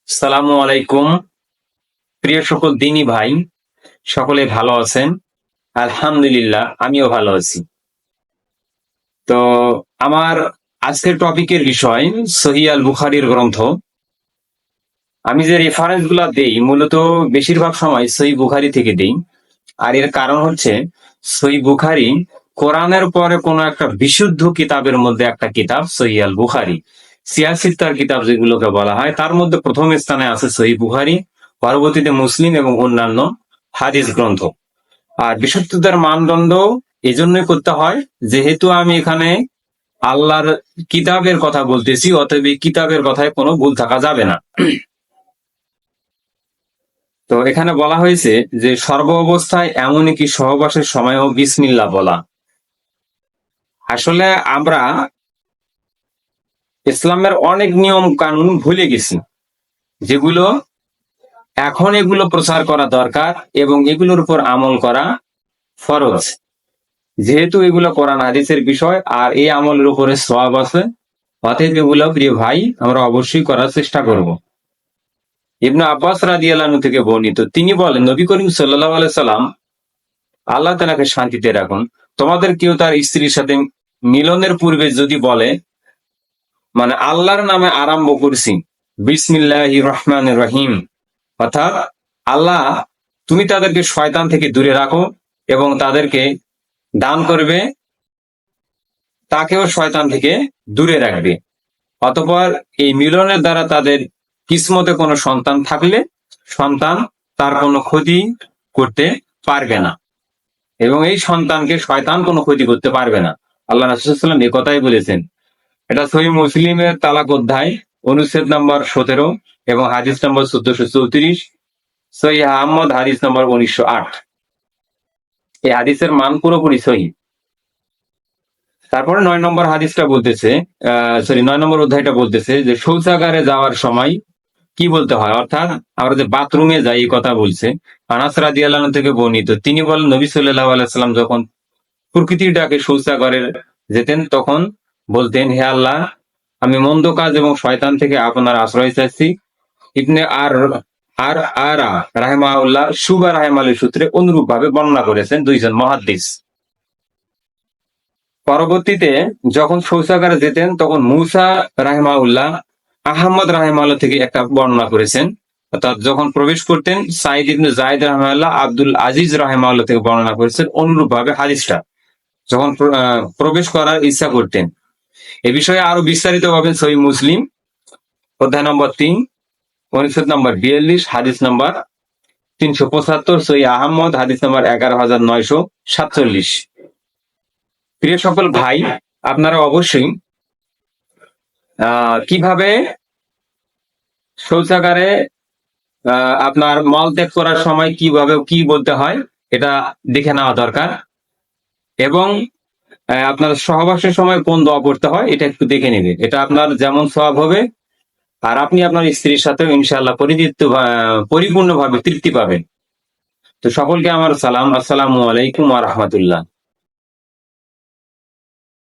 আসসালামু আলাইকুম। প্রিয় সকল দিনী ভাই, সকলে ভালো আছেন? আলহামদুলিল্লাহ, আমিও ভালো আছি। তো আমার আজকের টপিকের বিষয় সহিহ আল বুখারীর গ্রন্থ। আমি যে রেফারেন্স গুলা দেই মূলত বেশিরভাগ সময় সহিহ বুখারী থেকে দেই। আর এর কারণ হচ্ছে সহিহ বুখারী কোরআনের পরে কোনো একটা বিশুদ্ধ কিতাবের মধ্যে একটা কিতাব সহিহ আল বুখারী। সিয়াসিত্তার কিতাব যেগুলোকে বলা হয় তার মধ্যে প্রথম স্থানে আছে সহিহ বুখারী, পরবর্তীতে মুসলিম এবং অন্যান্য হাদিস গ্রন্থ। আর বিশুদ্ধতার মানদণ্ড এজন্যই করতে হয় যেহেতু আমি এখানে আল্লাহর কিতাবের কথা বলতেছি, অতএব এই কিতাবের কথায় কোনো ভুল থাকা যাবে না। তো এখানে বলা হয়েছে যে সর্ব অবস্থায় এমনকি সহবাসের সময়ও বিসমিল্লাহ বলা। আসলে আমরা ইসলামের অনেক নিয়ম কানুন ভুলে গেছি, যেগুলো এখন এগুলো প্রচার করা দরকার এবং এগুলোর উপর আমল করা ফরজ। যেহেতু এগুলো কোরআন হাদিসের বিষয় আর এই আমলের উপরে সওয়াব আছে, অতএব এগুলো প্রিয় ভাই আমরা অবশ্যই করার চেষ্টা করব। ইবনে আব্বাস রাদিয়াল্লাহু আনহু থেকে বর্ণিত, তিনি বলেন, নবী করিম সাল্লাল্লাহু আলাইহি সাল্লাম, আল্লাহ তাআলাকে শান্তিতে রাখুন, তোমাদের কেউ তার স্ত্রীর সাথে মিলনের পূর্বে যদি বলে, মানে আল্লাহর নামে আরম্ভ করছি, বিসমিল্লাহির রহমানির রহিম, অর্থাৎ আল্লাহ, তুমি তাদেরকে শয়তান থেকে দূরে রাখো এবং তাদেরকে দান করবে, তাকেও শয়তান থেকে দূরে রাখবে। অতঃপর এই মিলনের দ্বারা তাদের কিসমতে কোনো সন্তান থাকলে সন্তান তার কোনো ক্ষতি করতে পারবে না এবং এই সন্তানকে শয়তান কোনো ক্ষতি করতে পারবে না। আল্লাহ রাসূল সাল্লাল্লাহু আলাইহি ওয়াসাল্লাম এই কথাই বলেছেন। এটা সহিহ মুসলিমের তালাক অধ্যায় অনুচ্ছেদ নম্বর 17 এবং হাদিস নম্বর 1434, সহিহ আহমদ হাদিস নম্বর 1908। এই হাদিসের মান পুরোপুরি সহিহ। তারপরে 9 নম্বর হাদিসটা বলতেছে, 9 নম্বর অধ্যায়টা বলতেছে যে শৌচাগারে যাওয়ার সময় কি বলতে হয়, অর্থাৎ আমরা যে বাথরুমে যাই এই কথা বলছে। আনাস রাদিয়াল্লাহু আনহু থেকে বর্ণিত, তিনি বলেন, নবী সাল্লাল্লাহু আলাইহি সাল্লাম যখন প্রকৃতির ডাকে শৌচাগারে যেতেন তখন বলতেন, হে আল্লাহ, আমি মন্দ কাজ এবং শয়তান থেকে আপনার আশ্রয় চাইছি। ইবনে আর আর আরা রাহিমাহুল্লাহ শুবা রাহিমাহুল্লাহ সূত্রে অনুরূপ ভাবে বর্ণনা করেছেন দুইজন মুহাদ্দিস। পরবর্তীতে যখন শৌচাগারে যেতেন তখন মুসা রাহিমাহুল্লাহ আহমদ রাহিমাহুল্লাহ থেকে একটা বর্ণনা করেছেন, অর্থাৎ যখন প্রবেশ করতেন সাইদ ইবনে যায়েদ রাহিমাহুল্লাহ আব্দুল আজিজ রাহিমাহুল্লাহ থেকে বর্ণনা করেছেন অনুরূপ ভাবে হাদিসটা যখন প্রবেশ করার ইচ্ছা করতেন। এ বিষয়ে আরো বিস্তারিত ভাবে সহিহ মুসলিম অধ্যায় নম্বর 3 অনুচ্ছেদ নম্বর 42 হাদিস নম্বর 375, সহিহ আহমদ হাদিস নম্বর 11947। প্রিয় সকল ভাই, আপনারা অবশ্যই কিভাবে শৌচাগারে আপনার মল ত্যাগ করার সময় কিভাবে কি বলতে হয় এটা দেখে নেওয়া দরকার এবং আপনার সহবাসের সময় কোন দোয়া পড়তে হয় এটা একটু দেখে নেবে। এটা আপনার যেমন সওয়াব হবে আর আপনি আপনার স্ত্রীর সাথেও ইনশাআল্লাহ পরিপূর্ণভাবে তৃপ্তি পাবেন। তো সকলকে আমার সালাম, আসসালামু আলাইকুম ওয়া রাহমাতুল্লাহ।